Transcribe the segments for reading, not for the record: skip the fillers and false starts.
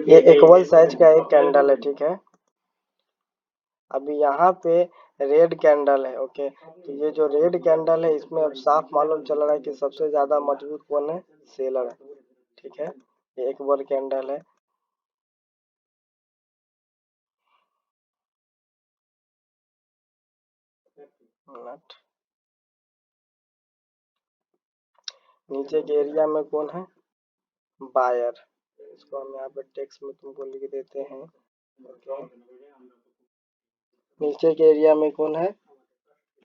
ये equal size का एक कैंडल है, ठीक है। अभी यहाँ पे रेड कैंडल है, ओके। तो ये जो रेड कैंडल है इसमें अब साफ मालूम चल रहा है कि सबसे ज्यादा मजबूत कौन है, सेलर है, ठीक है। ये एक बार कैंडल है। नीचे के एरिया में कौन है, बायर। इसको हम यहाँ पे टेक्स्ट में तुमको लिख देते हैं, ओके। नीचे के एरिया में कौन है,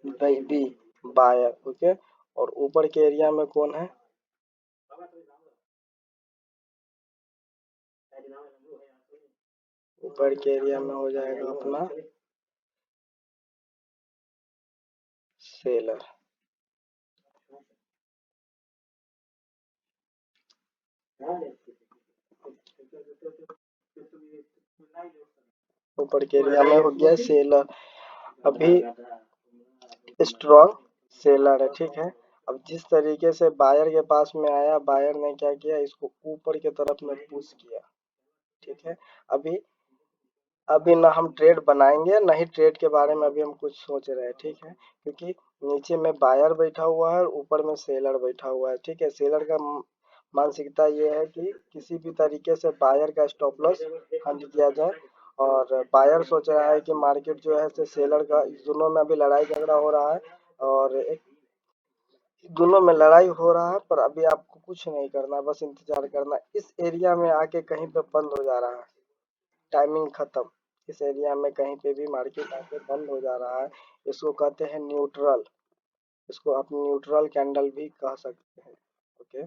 बी, बायर, ओके। और ऊपर के एरिया में कौन है, ऊपर के एरिया में हो जाएगा अपना सेलर। ऊपर के एरिया में हो गया सेलर। अभी स्ट्रॉन्ग सेलर है, ठीक है। अब जिस तरीके से बायर के पास में आया, बायर ने क्या किया, इसको ऊपर की तरफ में पुश किया, ठीक है। अभी अभी ना हम ट्रेड बनाएंगे, ना ही ट्रेड के बारे में अभी हम कुछ सोच रहे हैं, ठीक है। क्योंकि नीचे में बायर बैठा हुआ है और ऊपर में सेलर बैठा हुआ है, ठीक है। सेलर का मानसिकता ये है कि किसी भी तरीके से बायर का स्टॉप लॉस हंट किया जाए, और बायर सोच रहा है कि मार्केट जो है से सेलर का, इस दोनों में अभी लड़ाई झगड़ा हो रहा है, और एक दोनों में लड़ाई हो रहा है। पर अभी आपको कुछ नहीं करना, बस इंतजार करना। इस एरिया में आके कहीं पे बंद हो जा रहा है, टाइमिंग खत्म। इस एरिया में कहीं पे भी मार्केट आके बंद हो जा रहा है। इसको कहते हैं न्यूट्रल। इसको आप न्यूट्रल कैंडल भी कह सकते हैं, ओके।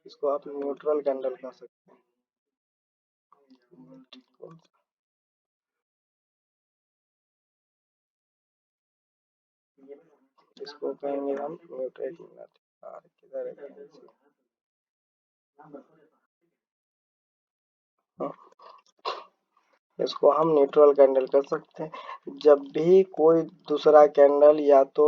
इसको आप न्यूट्रल कैंडल कह सकते हैं। इसको कहेंगे हम न्यूट्रल। एक मिनट, किधर है, इसको हम न्यूट्रल कैंडल कर सकते हैं। जब भी कोई दूसरा कैंडल या तो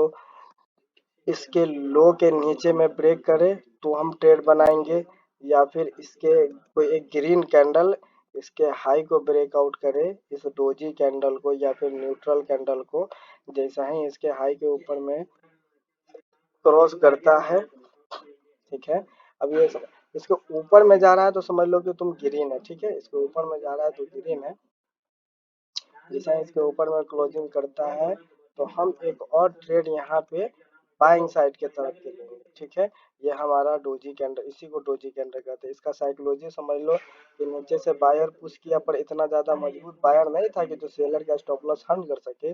इसके लो के नीचे में ब्रेक करे तो हम ट्रेड बनाएंगे, या फिर इसके कोई एक ग्रीन कैंडल इसके हाई को ब्रेकआउट करे, इस डोजी कैंडल को या फिर न्यूट्रल कैंडल को। जैसा ही इसके हाई के ऊपर में क्रॉस करता है, ठीक है। अब ये इसके ऊपर में जा रहा है तो समझ लो कि तुम ग्रीन है, ठीक है। इसके ऊपर में जा रहा है तो ग्रीन है। जैसा इसके ऊपर में क्लोजिंग करता है तो हम एक और ट्रेड यहाँ पे बाइंग साइड के तरफ के लेंगे, ठीक है। ये हमारा डोजी कैंडल, इसी को डोजी कैंडल कहते हैं। इसका साइकोलॉजी समझ लो कि नीचे से बायर पुश किया, पर इतना ज्यादा मजबूत बायर नहीं था कि जो सेलर का स्टॉप लॉस हंट कर सके,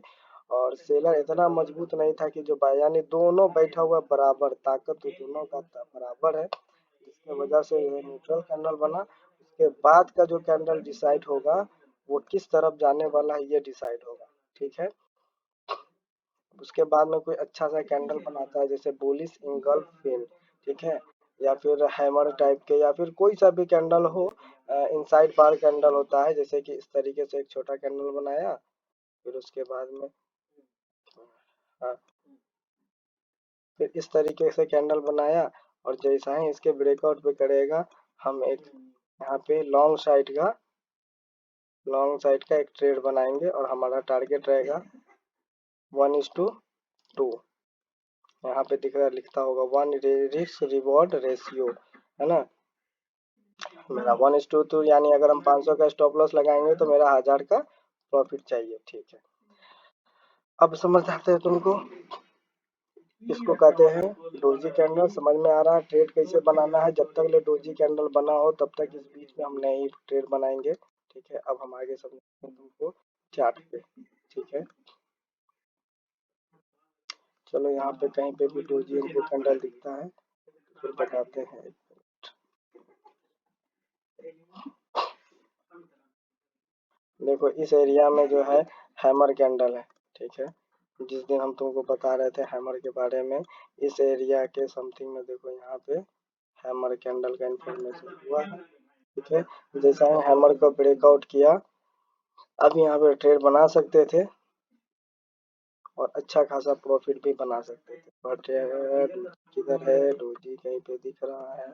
और सेलर इतना मजबूत नहीं था कि जो बायर, यानी दोनों बैठा हुआ बराबर, ताकत तो दोनों का बराबर है। जिसकी वजह से ये न्यूट्रल कैंडल बना। उसके बाद का जो कैंडल डिसाइड होगा वो किस तरफ जाने वाला है, ये डिसाइड होगा, ठीक है। उसके बाद में कोई अच्छा सा कैंडल बनाता है, जैसे बुलिश इंगल्फ फिन, ठीक है। या फिर हैमर टाइप के, या फिर कोई सा भी कैंडल हो। इनसाइड बार कैंडल होता है, जैसे कि इस तरीके से एक छोटा कैंडल बनाया, फिर उसके बाद में, हाँ, फिर इस तरीके से कैंडल बनाया, और जैसा ही इसके ब्रेकआउट पे करेगा, हम एक यहाँ पे लॉन्ग साइड का एक ट्रेड बनाएंगे, और हमारा टारगेट रहेगा 1:2। यहाँ पे दिख रहा, लिखता होगा 1 रिस्क रिवॉर्ड रेशियो, है ना। मेरा 1:2, यानी अगर हम 500 का स्टॉप लॉस लगाएंगे तो मेरा 1000 का प्रॉफिट चाहिए, ठीक है। अब समझ आते हैं तुमको। इसको कहते हैं डोजी कैंडल। समझ में आ रहा है ट्रेड कैसे बनाना है। जब तक ले डोजी कैंडल बना हो तब तक इस बीच में हम नई ट्रेड बनाएंगे, ठीक है। अब हम आगे समझते हैं तुमको चार्ट पे, ठीक है। चलो यहाँ पे कहीं पे भी डोजी कैंडल दिखता है फिर बताते हैं। देखो इस एरिया में जो है हैमर कैंडल है, ठीक है। जिस दिन हम तुमको बता रहे थे हैमर के बारे में, इस एरिया के समथिंग में देखो यहाँ पे हैमर कैंडल का इंफॉर्मेशन हुआ है, ठीक है। जैसा ही हैमर को ब्रेकआउट किया, अब यहाँ पे ट्रेड बना सकते थे, और अच्छा खासा प्रॉफिट भी बना सकते थे। बट किधर है डोजी, कहीं पे दिख रहा है?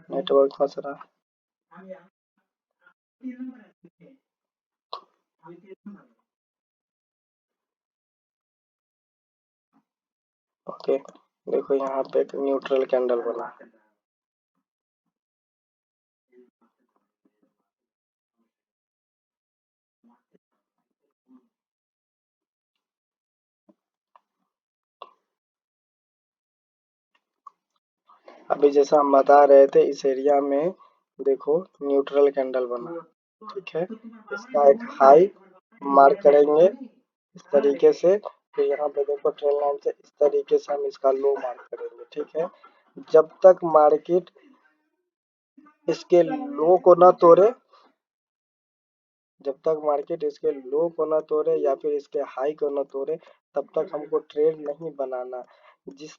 नेटवर्क फंस रहा है। ओके, देखो यहाँ पे एक न्यूट्रल कैंडल बना। अभी जैसा हम बता रहे थे, इस एरिया में देखो न्यूट्रल कैंडल बना, ठीक है। इसका एक हाई मार्क करेंगे इस तरीके से, फिर यहाँ पे देखो ट्रेल लाइन से इस तरीके से हम इसका लो मार्क करेंगे, ठीक है। जब तक मार्केट इसके लो को ना तोड़े, जब तक मार्केट इसके लो को ना तोड़े या फिर इसके हाई को ना तोड़े, तब तक हमको ट्रेड नहीं बनाना। जिस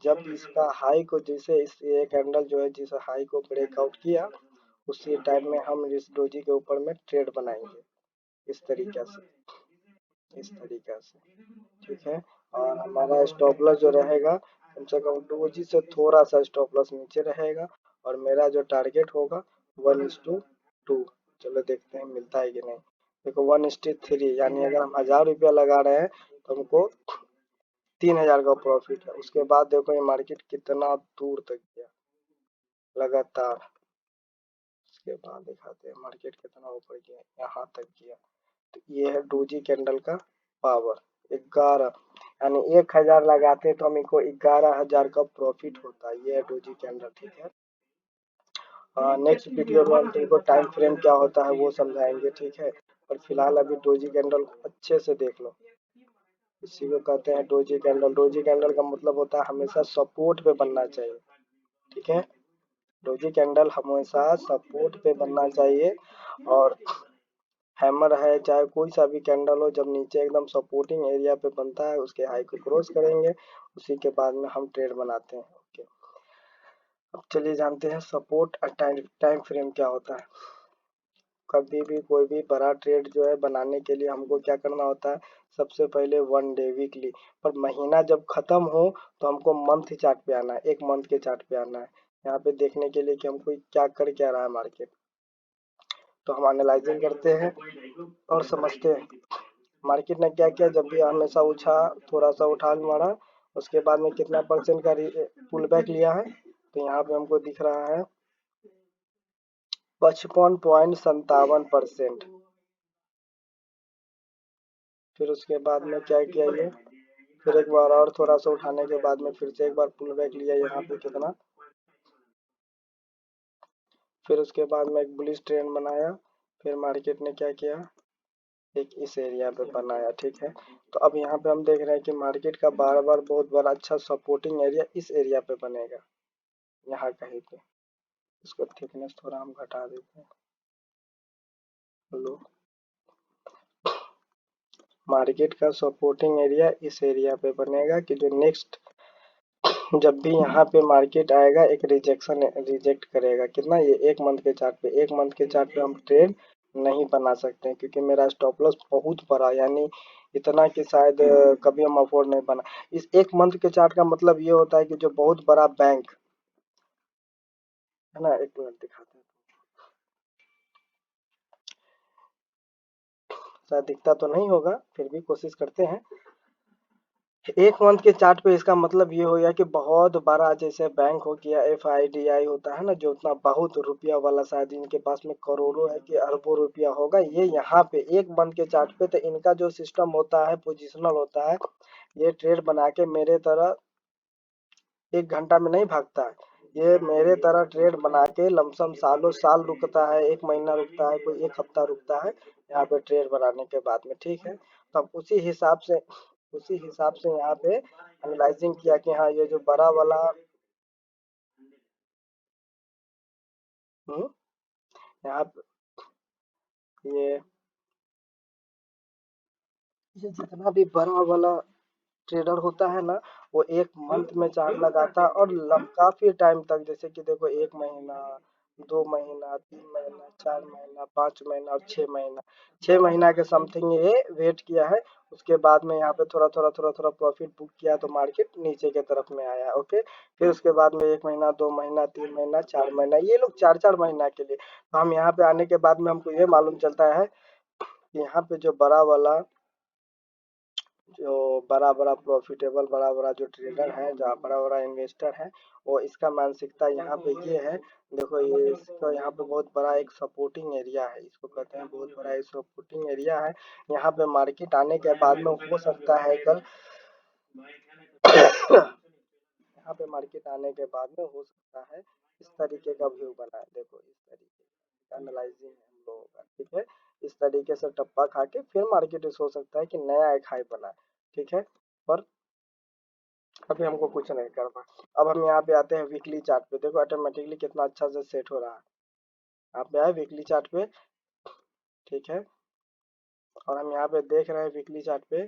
जब इसका हाई को, जैसे इस ये कैंडल जो है जिस हाई को ब्रेकआउट किया, उसी टाइम में हम इस डोजी के ऊपर में ट्रेड बनाएंगे इस तरीके से, इस तरीका से, ठीक है। और हमारा स्टॉप लॉस जो रहेगा कम से कम डोजी से थोड़ा सा स्टॉप लॉस नीचे रहेगा, और मेरा जो टारगेट होगा 1:2। चलो देखते हैं मिलता है कि नहीं। देखो 1:3, यानी अगर हम 1000 रुपया लगा रहे हैं तो हमको 3000 का प्रॉफिट है। उसके बाद देखो ये मार्केट कितना दूर तक गया लगातार। उसके बाद दिखाते हैं मार्केट कितना ऊपर गया, यहाँ तक गया। तो ये है डोजी कैंडल का पावर 11, यानी 1000 लगाते तो हमको 11000 का प्रॉफिट होता है। ये है डोजी कैंडल, ठीक है। नेक्स्ट वीडियो में हम तुमको टाइम फ्रेम क्या होता है वो समझाएंगे, ठीक है। और फिलहाल अभी डोजी कैंडल को अच्छे से देख लो। इसी को कहते हैं डोजी कैंडल। डोजी कैंडल का मतलब होता है हमेशा सपोर्ट पे बनना चाहिए, ठीक है। डोजी कैंडल हमेशा सपोर्ट पे बनना चाहिए, और हैमर है चाहे कोई सा भी कैंडल हो, जब नीचे एकदम सपोर्टिंग एरिया पे बनता है उसके हाई को क्रॉस करेंगे, उसी के बाद में हम ट्रेड बनाते हैं। ओके, अब चलिए जानते हैं सपोर्ट और टाइम फ्रेम क्या होता है। कभी भी कोई भी बड़ा ट्रेड जो है बनाने के लिए हमको क्या करना होता है, सबसे पहले 1 डे वीकली, पर महीना जब खत्म हो तो हमको मंथ चार्ट पे आना है, एक मंथ के चार्ट पे आना है, यहाँ पे देखने के लिए कि हमको क्या कर क्या रहा है मार्केट। तो हम एनालाइजिंग करते हैं और समझते हैं मार्केट ने क्या किया। जब भी हमेशा थोड़ा सा उठा मारा, उसके बाद में कितना परसेंट का पुल बैक लिया है, तो यहाँ पे हमको दिख रहा है 55.57%। फिर उसके बाद में क्या किया ये, फिर एक बार और थोड़ा सा उठाने के बाद में फिर से एक बार पुल बैक लिया यहाँ पे कितना, फिर उसके बाद में एक बुलिश ट्रेंड बनाया, फिर मार्केट ने क्या किया, एक इस एरिया पे बनाया, ठीक है। तो अब यहाँ पे हम देख रहे हैं कि मार्केट का बार बार बहुत बड़ा अच्छा सपोर्टिंग एरिया इस एरिया पे बनेगा, यहाँ कहीं पे। इसको थिकनेस थोड़ा हम घटा देते हैं। लो, मार्केट का सपोर्टिंग एरिया इस एरिया पे बनेगा कि जो नेक्स्ट जब भी यहाँ पे मार्केट आएगा एक रिजेक्ट करेगा। कितना, ये एक मंथ के चार्ट पे, एक मंथ के चार्ट पे हम ट्रेड नहीं बना सकते हैं क्योंकि मेरा स्टॉप लॉस बहुत बड़ा, यानी इतना कि शायद कभी हम अफोर्ड नहीं बना। इस एक मंथ के चार्ट का मतलब ये होता है कि जो बहुत बड़ा बैंक है ना, एक मिनट दिखाते हैं, शायद दिखता तो नहीं होगा, फिर भी कोशिश करते हैं। एक मंथ के चार्ट पे इसका मतलब ये हो गया कि बहुत बड़ा, जैसे बैंक हो गया, FIDI होता है ना, जो उतना बहुत रुपया वाला, शायद इनके पास में करोड़ों है कि अरबों रुपया होगा, ये यहाँ पे एक मंथ के चार्ट पे। तो इनका जो सिस्टम होता है पोजिशनल होता है, ये ट्रेड बना के मेरे तरह 1 घंटा में नहीं भागता है। ये मेरे तरह ट्रेड बना के लमसम सालों साल रुकता है, 1 महीना रुकता है, कोई 1 हफ्ता रुकता है यहाँ पे ट्रेड बनाने के बाद में, ठीक है। तो अब उसी हिसाब से यहाँ पे एनालाइजिंग किया कि हाँ ये जो बड़ा वाला हम्म, यहाँ पे ये ये जितना भी बड़ा वाला ट्रेडर होता है ना, वो एक मंथ में चार्ट लगाता है और काफी टाइम तक, जैसे कि देखो 1 महीना, 2 महीना, 3 महीना, 4 महीना, 5 महीना और 6 महीना, 6 महीना के समथिंग ये वेट किया है। उसके बाद में यहाँ पे थोड़ा थोड़ा प्रॉफिट बुक किया तो मार्केट नीचे की तरफ में आया। ओके, फिर उसके बाद में 1 महीना, 2 महीना, 3 महीना, 4 महीना, ये लोग 4 4 महीना के लिए। तो हम यहाँ पे आने के बाद में हमको ये मालूम चलता है कि यहाँ पे जो बड़ा वाला, जो बड़ा बड़ा प्रॉफिटेबल, बड़ा बड़ा जो ट्रेडर है, जो बड़ा बड़ा इन्वेस्टर है, वो इसका मानसिकता यहाँ पे ये है। देखो ये इसका यहाँ पे बहुत बड़ा एक सपोर्टिंग एरिया है, इसको कहते हैं बहुत बड़ा एक सपोर्टिंग एरिया है। यहाँ पे मार्केट आने के बाद में हो सकता है कल यहाँ पे मार्केट आने के बाद में हो सकता है इस तरीके का व्यू बना है। देखो इस तरीके का एनालाइजिंग है हम लोगों का, ठीक है। इस तरीके से टप्पा खा के फिर मार्केट हो सकता है कि नया एक हाई बना है, ठीक है। पर अभी हमको कुछ नहीं करना। अब हम यहाँ पे आते हैं वीकली चार्ट पे। देखो ऑटोमेटिकली कितना अच्छा से सेट हो रहा है। यहाँ पे आए वीकली चार्ट पे, ठीक है। और हम यहाँ पे देख रहे हैं वीकली चार्ट पे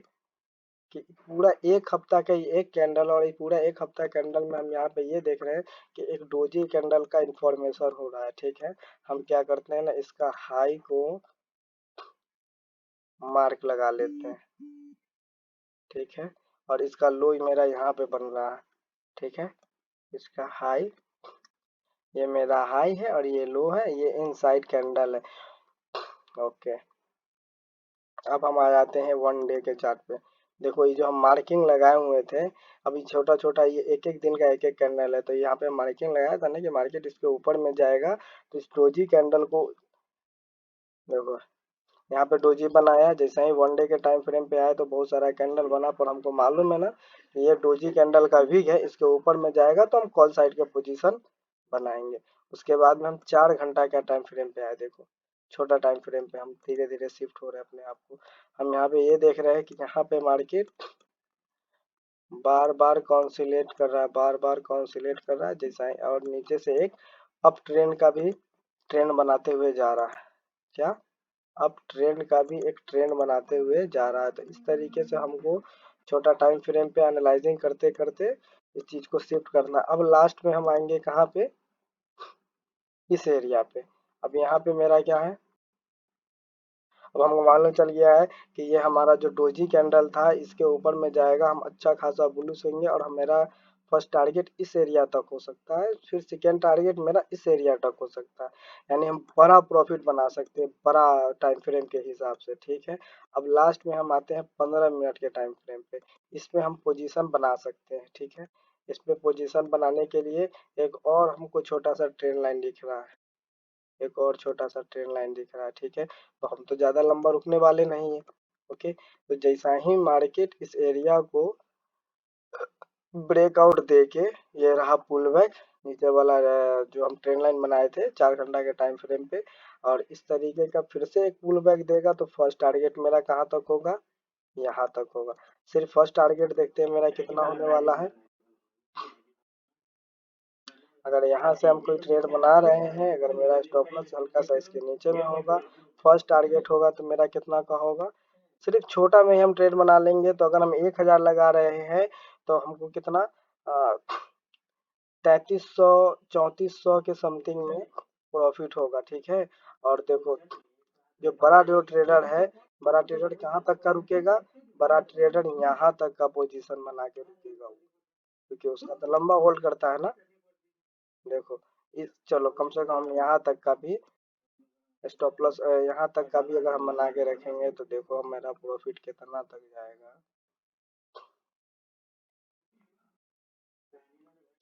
कि पूरा एक हफ्ता का ये एक कैंडल, और ये पूरा एक हफ्ता कैंडल में हम यहाँ पे ये देख रहे हैं कि एक डोजी कैंडल का इंफॉर्मेशन हो रहा है, ठीक है। हम क्या करते हैं ना, इसका हाई को मार्क लगा लेते हैं, ठीक है। और इसका लो मेरा यहाँ पे बन रहा है, ठीक है। इसका हाई, ये मेरा हाई है और ये लो है, ये इनसाइड कैंडल है। ओके, अब हम आ जाते हैं 1 डे के चार्ट पे। देखो ये जो हम मार्किंग लगाए हुए थे, अभी छोटा छोटा ये एक एक दिन का एक एक कैंडल है, तो यहाँ पे मार्किंग लगाया था ना कि मार्केट इसके ऊपर में जाएगा, तो इस डोजी कैंडल को देखो यहाँ पे डोजी बनाया। जैसे ही 1 डे के टाइम फ्रेम पे आया तो बहुत सारा कैंडल बना, पर हमको मालूम है ना कि ये डोजी कैंडल का वीक है, इसके ऊपर में जाएगा तो हम कॉल साइड के पोजीशन बनाएंगे। उसके बाद में हम 4 घंटा का टाइम फ्रेम पे आए। देखो छोटा टाइम फ्रेम पे हम धीरे धीरे शिफ्ट हो रहे हैं अपने आप को। हम यहाँ पे ये देख रहे हैं कि यहाँ पे मार्केट बार बार कॉन्सिलेट कर रहा है, बार बार कॉन्सिलेट कर रहा है, जैसा और नीचे से एक अप ट्रेंड का भी ट्रेंड बनाते हुए जा रहा है। क्या, अप ट्रेंड का भी एक ट्रेंड बनाते हुए जा रहा है। तो इस तरीके से हमको छोटा टाइम फ्रेम पे एनालाइजिंग करते करते इस चीज को शिफ्ट करना। अब लास्ट में हम आएंगे कहाँ पे, इस एरिया पे। अब यहाँ पे मेरा क्या है, अब हमको मालूम चल गया है कि ये हमारा जो डोजी कैंडल था इसके ऊपर में जाएगा, हम अच्छा खासा बुलिश होंगे और मेरा फर्स्ट टारगेट इस एरिया तक हो सकता है, फिर सेकेंड टारगेट मेरा इस एरिया तक हो सकता है। यानी हम बड़ा प्रॉफिट बना सकते हैं बड़ा टाइम फ्रेम के हिसाब से, ठीक है। अब लास्ट में हम आते हैं 15 मिनट के टाइम फ्रेम पे। इसमें हम पोजीशन बना सकते हैं, ठीक है। इसमें पोजीशन बनाने के लिए एक और हमको छोटा सा ट्रेन लाइन दिख रहा है, एक और छोटा सा ट्रेन लाइन दिख रहा है, ठीक है। तो हम तो ज्यादा लंबा रुकने वाले नहीं है। ओके, तो जैसा ही मार्केट इस एरिया को ब्रेकआउट दे के, ये रहा पुल बैक नीचे वाला, जो हम ट्रेन लाइन बनाए थे 4 घंटा के टाइम फ्रेम पे, और इस तरीके का फिर से एक पुल बैक देगा तो फर्स्ट टारगेट मेरा कहाँ तक होगा, यहाँ तक होगा। सिर्फ फर्स्ट टारगेट देखते हैं मेरा कितना होने वाला है। अगर यहाँ से हम कोई ट्रेड बना रहे हैं, अगर मेरा स्टॉप लॉस हल्का सा इसके नीचे में होगा, फर्स्ट टारगेट होगा तो मेरा कितना का होगा। सिर्फ छोटा में ही हम ट्रेड बना लेंगे, तो अगर हम 1,000 लगा रहे हैं तो हमको कितना 3300 3400 के समथिंग में प्रॉफिट होगा, ठीक है। और देखो जो बड़ा जो ट्रेडर है, बड़ा ट्रेडर कहाँ तक का रुकेगा, बड़ा ट्रेडर यहाँ तक का पोजीशन बना के रुकेगा वो, क्योंकि उसका तो लंबा होल्ड करता है ना। देखो इस, चलो कम से कम यहाँ तक का भी स्टॉप लॉस, यहाँ तक का भी अगर हम बना के रखेंगे तो देखो मेरा प्रॉफिट कितना तक जाएगा।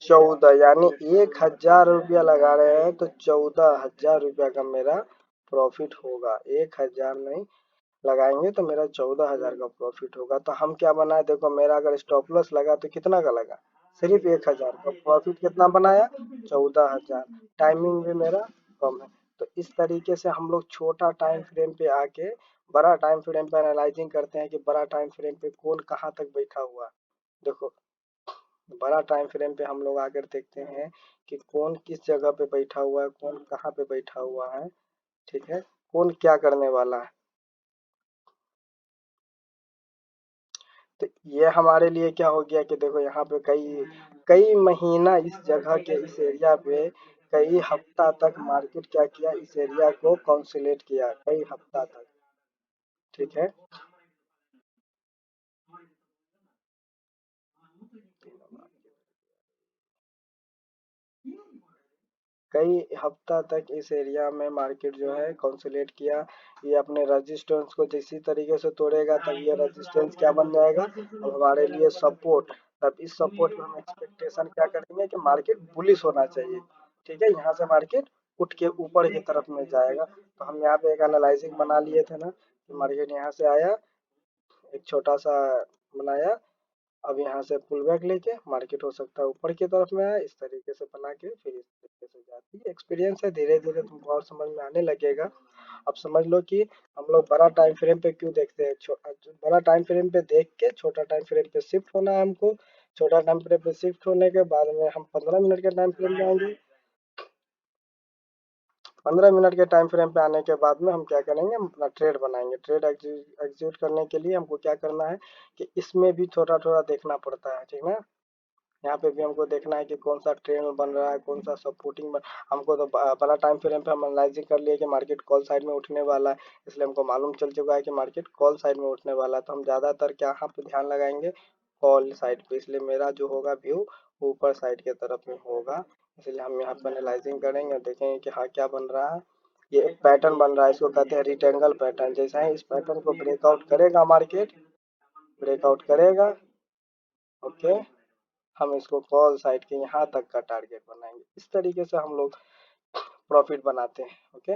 14, यानी 1,000 रुपया लगा रहे हैं तो 14,000 रुपया का मेरा प्रॉफिट होगा। 1,000 नहीं लगाएंगे तो मेरा 14,000 का प्रॉफिट होगा। तो हम क्या बनाए, देखो मेरा अगर स्टॉप लॉस लगा तो कितना का लगा, सिर्फ 1,000 का। प्रॉफिट कितना बनाया, 14,000। टाइमिंग भी मेरा कम है। तो इस तरीके से हम लोग छोटा टाइम फ्रेम पे आके बड़ा टाइम फ्रेम पे एनालाइजिंग करते हैं कि बड़ा टाइम फ्रेम पे कौन कहाँ तक बैठा हुआ। देखो बड़ा टाइम फ्रेम पे हम लोग आकर देखते हैं कि कौन किस जगह पे बैठा हुआ है, कौन कहाँ पे बैठा हुआ है, ठीक है, कौन क्या करने वाला है। तो ये हमारे लिए क्या हो गया कि देखो यहाँ पे कई कई महीना इस जगह के इस एरिया पे कई हफ्ता तक मार्केट क्या किया, इस एरिया को कंसोलिडेट किया कई हफ्ता तक। ठीक है, कई हफ्ता तक इस एरिया में मार्केट जो है कंसोलिडेट किया। ये अपने रेजिस्टेंस को जिस तरीके से तोड़ेगा तब ये रेजिस्टेंस क्या बन जाएगा, अब हमारे लिए सपोर्ट। तब इस सपोर्ट में हम एक्सपेक्टेशन क्या करेंगे कि मार्केट बुलिश होना चाहिए। ठीक है, यहाँ से मार्केट उठ के ऊपर की तरफ में जाएगा। तो हम यहाँ पे एक एनालाइजिंग बना लिए थे ना कि मार्केट यहाँ से आया, एक छोटा सा बनाया, अब यहाँ से पुल बैक लेके मार्केट हो सकता है ऊपर की तरफ में आए, इस तरीके से बना के फिर इस तरीके से जाती है। एक्सपीरियंस है, धीरे धीरे तुमको और समझ में आने लगेगा। अब समझ लो कि हम लोग बड़ा टाइम फ्रेम पे क्यों देखते हैं, बड़ा टाइम फ्रेम पे देख के छोटा टाइम फ्रेम पे शिफ्ट होना है हमको। छोटा टाइम फ्रेम पे शिफ्ट होने के बाद में हम 15 मिनट के टाइम फ्रेम में आएंगे। 15 मिनट के टाइम फ्रेम पे आने के बाद में हम क्या करेंगे, हम अपना ट्रेड बनाएंगे। ट्रेड एग्जीक्यूट करने के लिए हमको क्या करना है कि इसमें भी थोड़ा थोड़ा देखना पड़ता है, ठीक है। यहाँ पे भी हमको देखना है कि कौन सा ट्रेंड बन रहा है, कौन सा सपोर्टिंग हमको तो बड़ा टाइम फ्रेम पे हम एनालाइजिंग कर लिए कि मार्केट कॉल साइड में उठने वाला है, इसलिए हमको मालूम चल चुका है कि मार्केट कॉल साइड में उठने वाला है। तो हम ज़्यादातर क्या यहाँ पे ध्यान लगाएंगे, कॉल साइड पे, इसलिए मेरा जो होगा व्यू ऊपर साइड के तरफ में होगा। इसलिए हम यहाँ पे एनालाइजिंग करेंगे, देखेंगे कि हाँ क्या बन रहा है। ये एक पैटर्न बन रहा है, इसको कहते हैं रिटेंगल पैटर्न। जैसा ही इस पैटर्न को ब्रेकआउट करेगा मार्केट, ब्रेकआउट करेगा, ओके, हम इसको कॉल साइड के यहाँ तक का टारगेट बनाएंगे। इस तरीके से हम लोग प्रॉफिट बनाते हैं। ओके।